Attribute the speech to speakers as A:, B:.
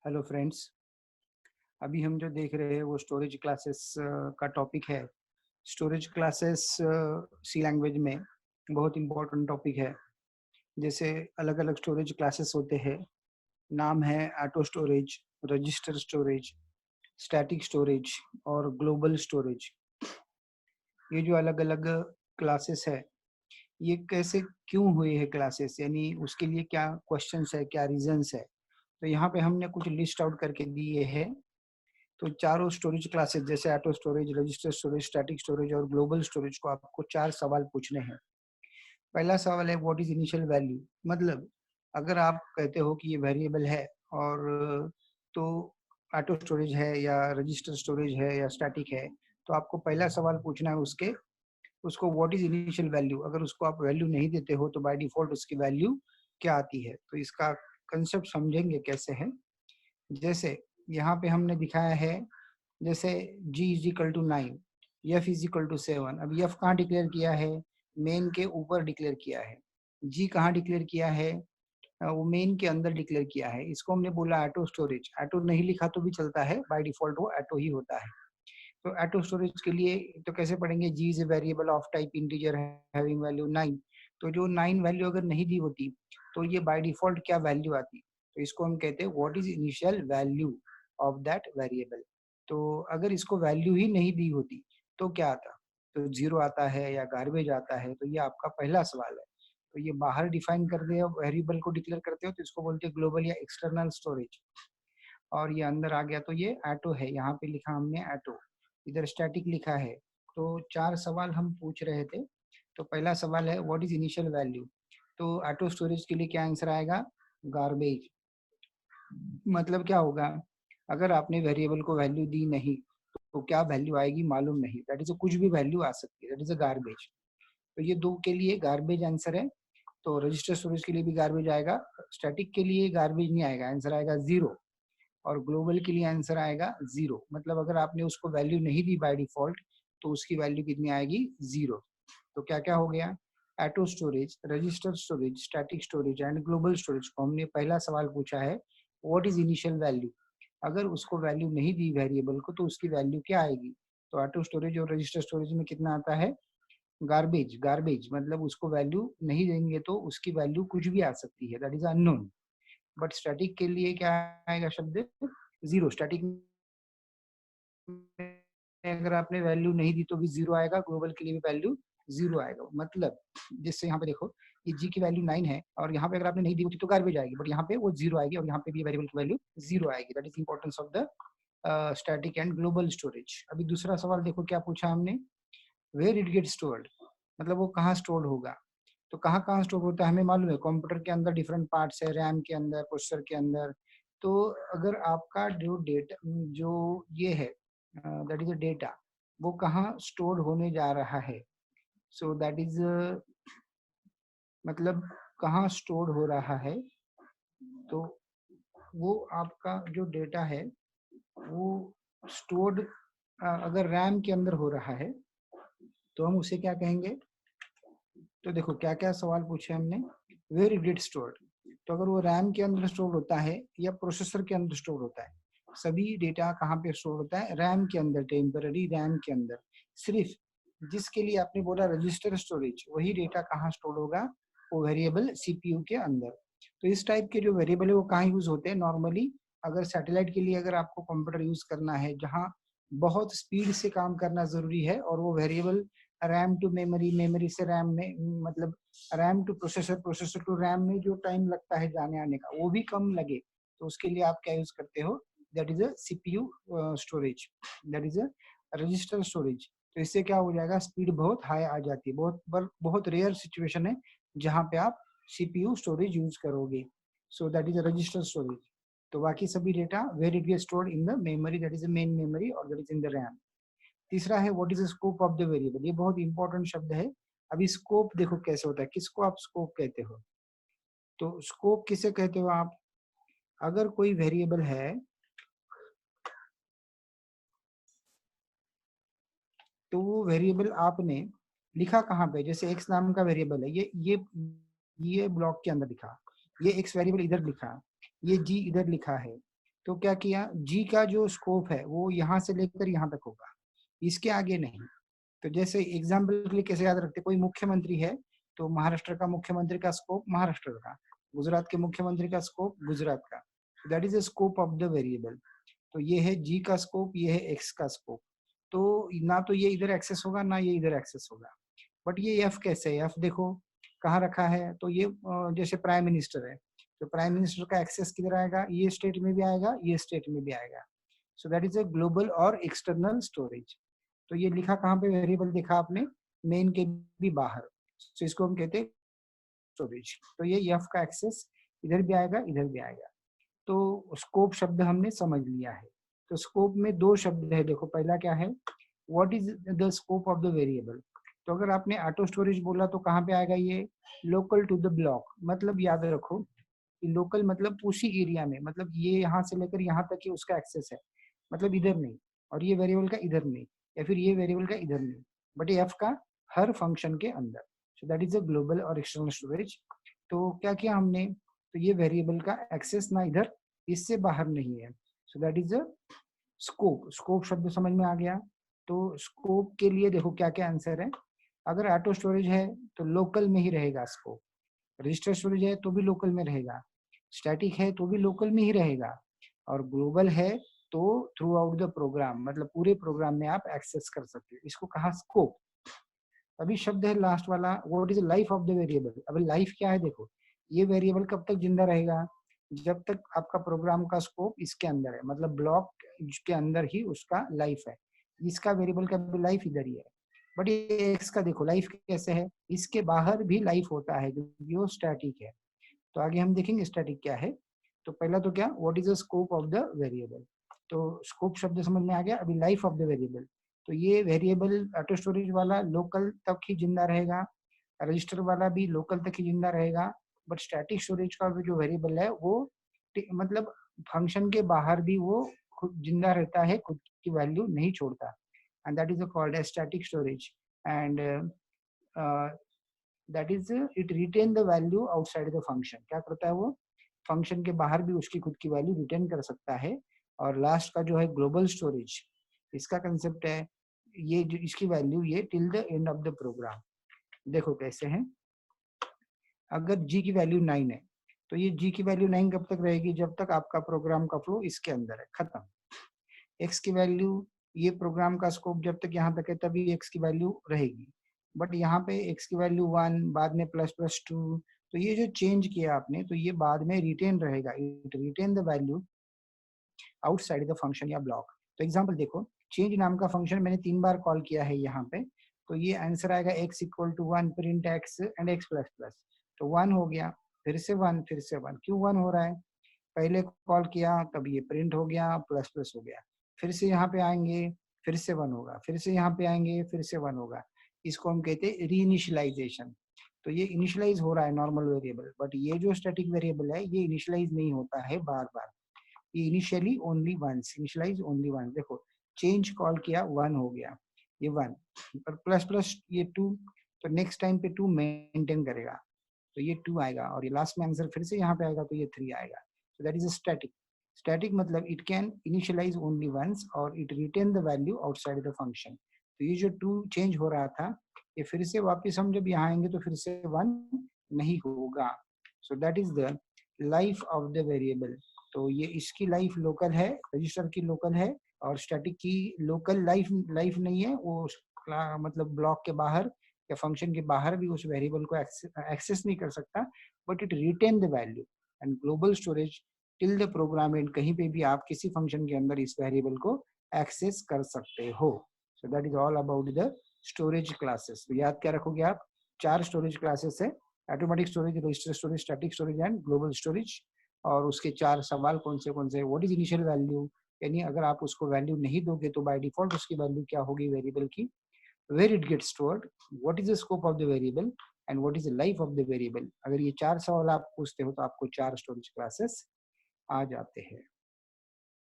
A: Hello friends. अभी हम जो देख रहे हैं वो स्टोरेज क्लासेस का टॉपिक है। स्टोरेज क्लासेस सी लैंग्वेज में बहुत इम्पोर्टेंट टॉपिक है। जैसे अलग अलग स्टोरेज क्लासेस होते हैं। नाम है auto storage, register storage, static storage और ग्लोबल स्टोरेज। ये जो अलग अलग क्लासेस है, ये कैसे क्यों हुए हैं क्लासेस, यानी उसके लिए क्या क्वेश्चंस है, क्या रीजंस है। तो यहाँ पे हमने कुछ लिस्ट आउट करके दिए हैं। तो चारों स्टोरेज क्लासेस जैसे auto storage, register storage, static storage और ग्लोबल स्टोरेज को आपको 4 सवाल पूछने हैं। पहला सवाल है व्हाट इज इनिशियल वैल्यू। मतलब अगर आप कहते हो कि ये वेरिएबल है और तो ऑटो स्टोरेज है या रजिस्टर स्टोरेज है या स्टैटिक है, तो आपको पहला सवाल पूछना है उसको व्हाट इज इनिशियल वैल्यू। अगर उसको आप वैल्यू नहीं देते हो तो बाय डिफॉल्ट उसकी वैल्यू क्या आती है। तो इसका कंसेप्ट समझेंगे कैसे है। जैसे यहाँ पे हमने दिखाया है, जैसे g is equal to 9, f is equal to 7। अब f कहाँ डिक्लेयर किया है? मेन के ऊपर डिक्लेयर किया है। g कहाँ डिक्लेयर किया है? वो मेन के अंदर डिक्लेयर किया है। इसको हमने बोला ऑटो स्टोरेज। ऑटो नहीं लिखा तो भी चलता है, बाय डिफॉल्ट वो ऑटो ही होता है। तो ऑटो स्टोरेज के लिए तो कैसे पढ़ेंगे? g is a variable of type integer having value 9। तो जो 9 वैल्यू अगर नहीं दी होती तो ये बाय डिफॉल्ट क्या वैल्यू आती? तो इसको हम कहते हैं what is initial value of that variable. तो अगर इसको वैल्यू ही नहीं दी होती तो क्या आता? तो जीरो आता है या गार्बेज आता है। तो ये आपका पहला सवाल है। तो ये बाहर डिफाइन कर दे, वेरिएबल को डिक्लेयर करते हो तो इसको बोलते हैं ग्लोबल या एक्सटर्नल स्टोरेज। और ये अंदर आ गया तो ये ऑटो है। यहाँ पे लिखा हमने ऑटो, इधर स्टैटिक लिखा है। तो 4 सवाल हम पूछ रहे थे। तो पहला सवाल है व्हाट इज इनिशियल वैल्यू। तो ऑटो स्टोरेज के लिए क्या आंसर आएगा? गार्बेज। मतलब क्या होगा? अगर आपने वेरिएबल को वैल्यू दी नहीं तो क्या वैल्यू आएगी मालूम नहीं, दैट इज कुछ भी वैल्यू आ सकती है, दैट इज अ गार्बेज। तो ये दो के लिए गार्बेज आंसर है। तो रजिस्टर स्टोरेज के लिए भी गार्बेज आएगा। स्टैटिक के लिए गार्बेज नहीं आएगा, आंसर आएगा 0। और ग्लोबल के लिए आंसर आएगा 0। मतलब अगर आपने उसको वैल्यू नहीं दी बाय डिफॉल्ट तो उसकी वैल्यू कितनी आएगी? 0। तो क्या क्या हो गया? Auto storage, register storage, static storage and global storage को हमने पहला सवाल पूछा है व्हाट इज इनिशियल वैल्यू। अगर उसको वैल्यू नहीं दी वेरिएबल को तो उसकी वैल्यू क्या आएगी? तो ऑटो स्टोरेज और रजिस्टर स्टोरेज में कितना आता है? गार्बेज। गार्बेज मतलब उसको वैल्यू नहीं देंगे तो उसकी वैल्यू कुछ भी आ सकती है, that is unknown. But static के लिए क्या आएगा शब्द? 0। स्टैटिक अगर आपने वैल्यू नहीं दी तो भी 0 आएगा, ग्लोबल के लिए भी वैल्यू 0 आएगा। मतलब जिससे यहाँ पे देखो ये g की वैल्यू 9 है और यहाँ पे अगर आपने नहीं दी होती तो गार्बेज आएगी, बट यहाँ पे वो 0 आएगी और यहाँ पे भी वेरिएबल की वैल्यू 0 आएगी। That is importance of the static and global storage. अभी दूसरा सवाल देखो क्या पूछा हमने, वेयर इट गेट स्टोर्ड। मतलब वो कहाँ स्टोर्ड होगा। तो कहाँ कहाँ स्टोर होता है हमें मालूम है, कंप्यूटर के अंदर डिफरेंट पार्ट्स है, रैम के अंदर, प्रोसेसर के अंदर। तो अगर आपका जो डेटा जो ये है, दैट इज अ डेटा, वो कहाँ स्टोर होने जा रहा है। सो दैट इज मतलब कहाँ स्टोर हो रहा है। तो वो आपका जो डेटा है वो स्टोर्ड अगर रैम के अंदर हो रहा है तो हम उसे क्या कहेंगे। तो देखो क्या क्या सवाल पूछे हमने, वेयर इट गेट स्टोर्ड। तो अगर वो रैम के अंदर स्टोर होता है या प्रोसेसर के अंदर स्टोर होता है, सभी डेटा कहाँ पे स्टोर होता है? रैम के अंदर, टेम्पररी रैम के अंदर। सिर्फ जिसके लिए आपने बोला रजिस्टर स्टोरेज, वही डेटा कहाँ स्टोर होगा? वो वेरिएबल सीपीयू के अंदर। तो इस टाइप के जो वेरिएबल है वो कहाँ यूज होते हैं नॉर्मली? अगर सैटेलाइट के लिए अगर आपको कंप्यूटर यूज करना है जहाँ बहुत स्पीड से काम करना जरूरी है और वो variable RAM to memory, memory से रैम में, मतलब RAM to processor, processor to RAM में जो टाइम लगता है जाने आने का वो भी कम लगे, तो उसके लिए आप क्या यूज करते हो? That is a CPU storage, that is a register storage. तो इससे क्या हो जाएगा? स्पीड बहुत हाई आ जाती है। बहुत रेयर सिचुएशन है जहाँ पे आप सीपीयू स्टोरेज यूज करोगे। So that is a register storage. तो बाकी सभी data where it get stored in the memory, that is the main memory और that is in the RAM. तीसरा है what is the scope of the variable. ये बहुत important शब्द है। अभी स्कोप देखो कैसे होता है, किसको आप स्कोप कहते हो। तो स्कोप किसे कहते हो आप? अगर कोई वेरिएबल है तो वो वेरिएबल आपने लिखा कहाँ पे? जैसे एक्स नाम का वेरिएबल है, ये ब्लॉक के अंदर लिखा, ये एक्स वेरिएबल इधर लिखा, ये जी इधर लिखा है। तो क्या किया, जी का जो स्कोप है वो यहाँ से लेकर यहाँ तक होगा, इसके आगे नहीं। तो जैसे एग्जाम्पल के लिए कैसे याद रखते, कोई मुख्यमंत्री है तो महाराष्ट्र का मुख्यमंत्री का स्कोप महाराष्ट्र का, गुजरात के मुख्यमंत्री का स्कोप गुजरात का। That is the scope of the variable. तो ये है जी का स्कोप, ये है एक्स का स्कोप। तो ना तो ये इधर एक्सेस होगा ना ये इधर एक्सेस होगा। बट ये एफ कैसे है, एफ देखो कहाँ रखा है, तो ये जैसे प्राइम मिनिस्टर है तो प्राइम मिनिस्टर का एक्सेस किधर आएगा, ये स्टेट में भी आएगा ये स्टेट में भी आएगा। So that is a global और एक्सटर्नल स्टोरेज। तो ये लिखा कहाँ पे वेरिएबल देखा आपने, मेन के भी बाहर। तो इसको हम कहते हैं स्टोरेज। तो ये एफ का एक्सेस इधर भी आएगा इधर भी आएगा। तो स्कोप शब्द हमने समझ लिया है। तो स्कोप में दो शब्द है, देखो पहला क्या है, what is the scope of the variable. तो अगर आपने ऑटो स्टोरेज बोला तो कहाँ पे आएगा ये, लोकल टू द ब्लॉक। मतलब याद रखो कि लोकल मतलब उसी एरिया में, मतलब ये यहाँ से लेकर यहाँ तक ही उसका एक्सेस है, मतलब इधर नहीं, और ये वेरिएबल का इधर नहीं, या फिर ये वेरिएबल का इधर नहीं, बट ये एफ का हर फंक्शन के अंदर। सो दैट इज अ ग्लोबल और एक्सटर्नल स्टोरेज। तो क्या किया हमने, तो ये वेरिएबल का एक्सेस ना इधर इससे बाहर नहीं है। सो that is a scope. Scope शब्द समझ में आ गया। तो स्कोप के लिए देखो क्या क्या आंसर है। अगर ऑटो स्टोरेज है तो लोकल में ही रहेगा स्कोप, रजिस्टर स्टोरेज है तो भी लोकल में रहेगा, स्टैटिक है तो भी लोकल में ही रहेगा, और ग्लोबल है तो थ्रू आउट द प्रोग्राम, मतलब पूरे प्रोग्राम में आप एक्सेस कर सकते हो। इसको कहा स्कोप। अभी शब्द है लास्ट वाला, what is life of the variable. अब लाइफ क्या है, देखो ये वेरिएबल कब तक जिंदा रहेगा, जब तक आपका प्रोग्राम का स्कोप इसके अंदर है, मतलब ब्लॉक के अंदर ही उसका लाइफ है। इसका वेरिएबल का भी लाइफ इधर ही है। बट ये एक्स का देखो लाइफ कैसे है, इसके बाहर भी लाइफ होता है क्योंकि वो स्टैटिक है। तो आगे हम देखेंगे स्टैटिक क्या है। तो पहला तो क्या, what is the scope of the variable. तो स्कोप शब्द समझ में आ गया। अभी लाइफ ऑफ द वेरिएबल, तो ये वेरिएबल ऑटो स्टोरेज वाला लोकल तक ही जिंदा रहेगा, रजिस्टर वाला भी लोकल तक ही जिंदा रहेगा, बट स्टैटिक स्टोरेज का जो वेरिएबल है वो मतलब फंक्शन के बाहर भी वो खुद जिंदा रहता है, खुद की वैल्यू नहीं छोड़ता, and that is called as static storage. And that is it retain the value outside the function. क्या करता है वो, फंक्शन के बाहर भी उसकी खुद की वैल्यू रिटेन कर सकता है। और लास्ट का जो है ग्लोबल स्टोरेज, इसका कंसेप्ट है ये जो इसकी वैल्यू ये till the end of the program. देखो कैसे है, अगर जी की वैल्यू 9 है तो ये जी की वैल्यू 9 कब तक रहेगी, जब तक आपका प्रोग्राम का फ्लो इसके अंदर है, खत्म। एक्स की वैल्यू, ये प्रोग्राम का स्कोप जब तक यहाँ तक है तभी एक्स की वैल्यू रहेगी। बट यहाँ पे एक्स की वैल्यू 1, बाद में प्लस प्लस 2, तो ये जो चेंज किया आपने तो ये बाद में रिटेन रहेगा, it retain the value outside the function या ब्लॉक। तो एग्जांपल देखो, चेंज नाम का फंक्शन मैंने 3 बार कॉल किया है यहाँ पे, तो ये आंसर आएगा x equal to 1 print x and x plus plus. तो 1 हो गया, फिर से 1, फिर से 1। क्यों 1 हो रहा है, पहले कॉल किया तब ये प्रिंट हो गया प्लस प्लस हो गया, फिर से यहाँ पे आएंगे फिर से 1 होगा, फिर से यहाँ पे आएंगे फिर से 1 होगा। इसको हम कहते हैं रीइनिशियलाइजेशन। तो ये इनिशियलाइज हो रहा है नॉर्मल वेरिएबल, बट ये जो स्टैटिक वेरिएबल है ये इनिशियलाइज नहीं होता है बार बार, ये initially only once, initialize only once. देखो चेंज कॉल किया 1 हो गया, ये 1, पर प्लस प्लस ये 2, तो नेक्स्ट टाइम पे 2 मेंटेन करेगा तो ये 2 आएगा, और ये लास्ट में आंसर फिर से यहाँ पे आएगा तो ये 3 आएगा। So that is static. Static मतलब it can initialize only once और it retain the value outside the function. तो ये जो 2 चेंज हो रहा था ये फिर से वापस हम जब यहाँ आएंगे तो फिर से 1 नहीं होगा। सो that is the life of the variable. तो ये इसकी लाइफ लोकल है, रजिस्टर की लोकल है, और स्टैटिक की लोकल लाइफ लाइफ नहीं है, वो मतलब ब्लॉक के बाहर या फंक्शन के बाहर भी उस वेरिएबल को एक्सेस नहीं कर सकता, but it retain the value. And global storage till the program end, कहीं पे भी आप किसी फंक्शन के अंदर इस वेरिएबल को एक्सेस कर सकते हो। सो that is all about the storage classes. तो याद क्या रखोगे आप, 4 स्टोरेज क्लासेस है, automatic storage, register storage, static storage and global storage. और उसके 4 सवाल कौन से, व्हाट इज इनिशियल वैल्यू, यानी अगर आप उसको वैल्यू नहीं दोगे तो बाय डिफॉल्ट उसकी वैल्यू क्या होगी वेरिएबल की, where it gets stored, what is the scope of the variable and what is the life of the variable। अगर ये 4 सवाल आप पूछते हो तो आपको 4 स्टोरेज क्लासेस आ जाते हैं।